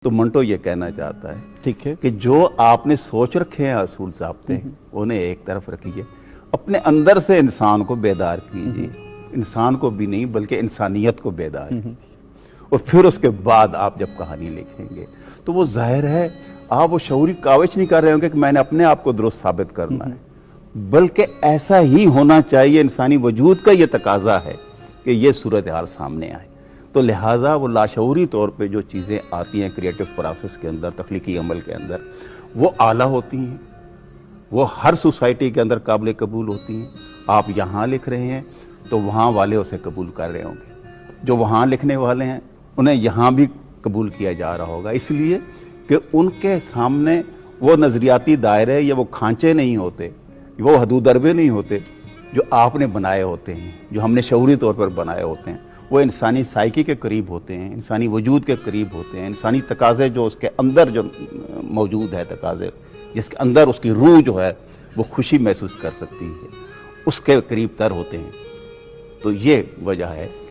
تو منٹو یہ کہنا چاہتا ہے ٹھیک ہے کہ جو آپ نے سوچ رکھے ہیں اصول ضابطے انہیں ایک طرف رکھیے، اپنے اندر سے انسان کو بیدار کیجیے، انسان کو بھی نہیں بلکہ انسانیت کو بیدار کیجیے، اور پھر اس کے بعد آپ جب کہانی لکھیں گے تو وہ ظاہر ہے آپ وہ شعوری کاوش نہیں کر رہے ہوں گے کہ میں نے اپنے آپ کو درست ثابت کرنا ہے، بلکہ ایسا ہی ہونا چاہیے، انسانی وجود کا یہ تقاضا ہے کہ یہ صورتحال سامنے آئے۔ تو لہٰذا وہ لاشعوری طور پہ جو چیزیں آتی ہیں کریٹو پروسیس کے اندر، تخلیقی عمل کے اندر، وہ اعلیٰ ہوتی ہیں، وہ ہر سوسائٹی کے اندر قابل قبول ہوتی ہیں۔ آپ یہاں لکھ رہے ہیں تو وہاں والے اسے قبول کر رہے ہوں گے، جو وہاں لکھنے والے ہیں انہیں یہاں بھی قبول کیا جا رہا ہوگا، اس لیے کہ ان کے سامنے وہ نظریاتی دائرے یا وہ کھانچے نہیں ہوتے، وہ حدود ضربے نہیں ہوتے جو آپ نے بنائے ہوتے ہیں، جو ہم نے شعوری طور پر بنائے ہوتے ہیں۔ وہ انسانی سائیکی کے قریب ہوتے ہیں، انسانی وجود کے قریب ہوتے ہیں، انسانی تقاضے جو اس کے اندر جو موجود ہے، تقاضے جس کے اندر اس کی روح جو ہے وہ خوشی محسوس کر سکتی ہے، اس کے قریب تر ہوتے ہیں۔ تو یہ وجہ ہے